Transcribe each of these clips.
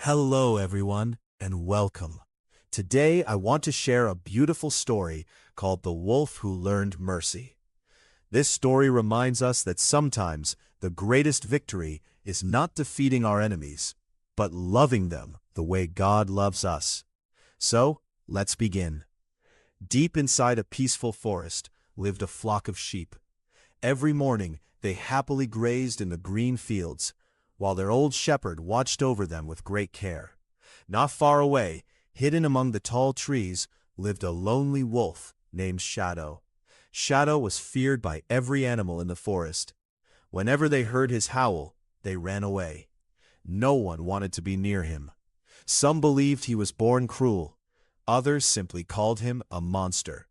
Hello, everyone, and welcome. Today, I want to share a beautiful story called The Wolf Who Learned Mercy. This story reminds us that sometimes the greatest victory is not defeating our enemies, but loving them the way God loves us. So, let's begin. Deep inside a peaceful forest lived a flock of sheep. Every morning, they happily grazed in the green fields, while their old shepherd watched over them with great care. Not far away, hidden among the tall trees, lived a lonely wolf named Shadow. Shadow was feared by every animal in the forest. Whenever they heard his howl, they ran away. No one wanted to be near him. Some believed he was born cruel. Others simply called him a monster.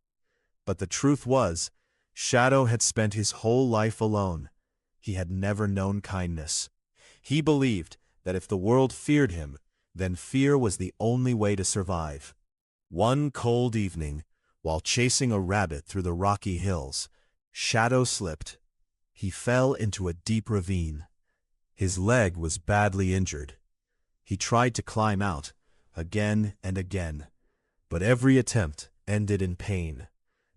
But the truth was, Shadow had spent his whole life alone. He had never known kindness. He believed that if the world feared him, then fear was the only way to survive. One cold evening, while chasing a rabbit through the rocky hills, Shadow slipped. He fell into a deep ravine. His leg was badly injured. He tried to climb out, again and again, but every attempt ended in pain.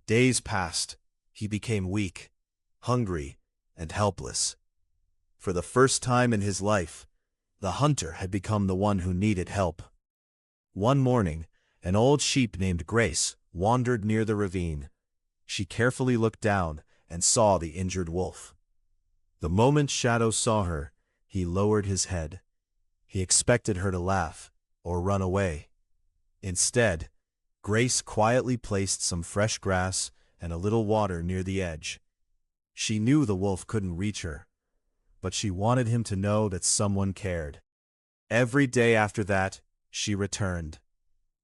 Days passed. He became weak, hungry, and helpless. For the first time in his life, the hunter had become the one who needed help. One morning, an old sheep named Grace wandered near the ravine. She carefully looked down and saw the injured wolf. The moment Shadow saw her, he lowered his head. He expected her to laugh or run away. Instead, Grace quietly placed some fresh grass and a little water near the edge. She knew the wolf couldn't reach her, but she wanted him to know that someone cared. Every day after that, she returned.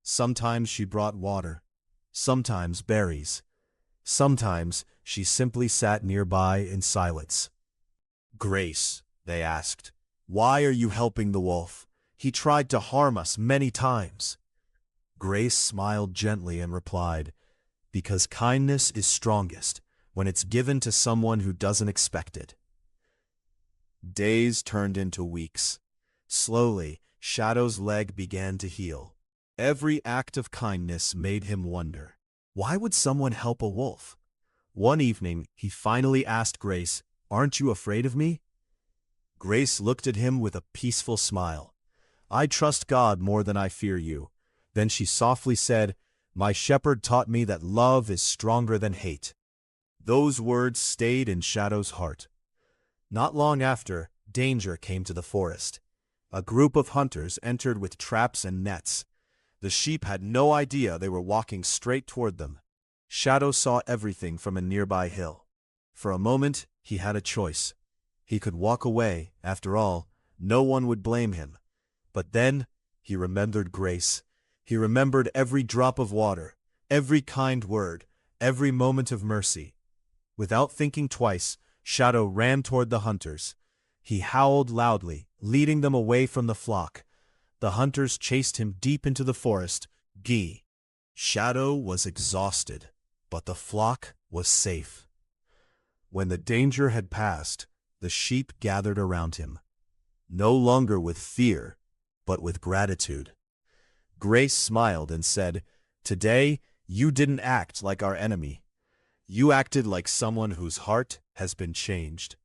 Sometimes she brought water, sometimes berries. Sometimes she simply sat nearby in silence. "Grace," they asked, "why are you helping the wolf? He tried to harm us many times." Grace smiled gently and replied, "Because kindness is strongest when it's given to someone who doesn't expect it." Days turned into weeks. Slowly, Shadow's leg began to heal. Every act of kindness made him wonder, why would someone help a wolf? One evening, he finally asked Grace, "Aren't you afraid of me?" Grace looked at him with a peaceful smile. "I trust God more than I fear you." Then she softly said, "My shepherd taught me that love is stronger than hate." Those words stayed in Shadow's heart. Not long after, danger came to the forest. A group of hunters entered with traps and nets. The sheep had no idea they were walking straight toward them. Shadow saw everything from a nearby hill. For a moment, he had a choice. He could walk away. After all, no one would blame him. But then, he remembered Grace. He remembered every drop of water, every kind word, every moment of mercy. Without thinking twice, Shadow ran toward the hunters. He howled loudly, leading them away from the flock. The hunters chased him deep into the forest. Shadow was exhausted, but the flock was safe. When the danger had passed, the sheep gathered around him, no longer with fear, but with gratitude. Grace smiled and said, "Today, you didn't act like our enemy. You acted like someone whose heart has been changed."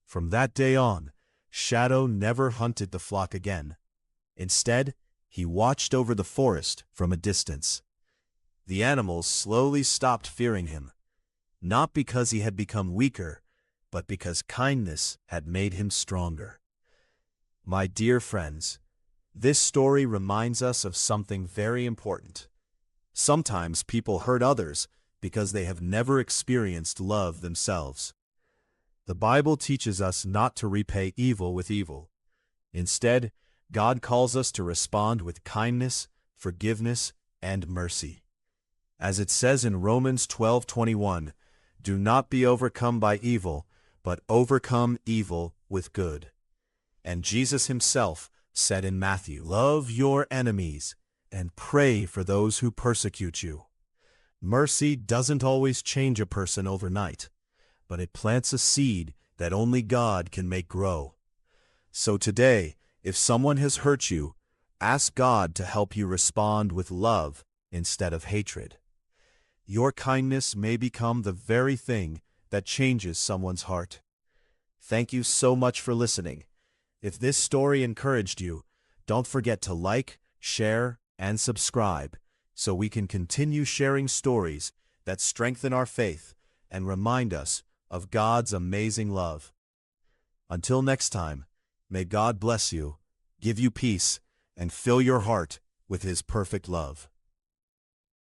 From that day on, Shadow never hunted the flock again. Instead, he watched over the forest from a distance. The animals slowly stopped fearing him, not because he had become weaker, but because kindness had made him stronger. My dear friends, this story reminds us of something very important. Sometimes people hurt others because they have never experienced love themselves. The Bible teaches us not to repay evil with evil. Instead, God calls us to respond with kindness, forgiveness, and mercy. As it says in Romans 12:21, "Do not be overcome by evil, but overcome evil with good." And Jesus himself said in Matthew, "Love your enemies and pray for those who persecute you." Mercy doesn't always change a person overnight, but it plants a seed that only God can make grow. So today, if someone has hurt you, Ask God to help you respond with love instead of hatred. Your kindness may become the very thing that changes someone's heart. Thank you so much for listening. If this story encouraged you, don't forget to like, share, and subscribe so we can continue sharing stories that strengthen our faith and remind us of God's amazing love. Until next time, may God bless you, give you peace, and fill your heart with His perfect love.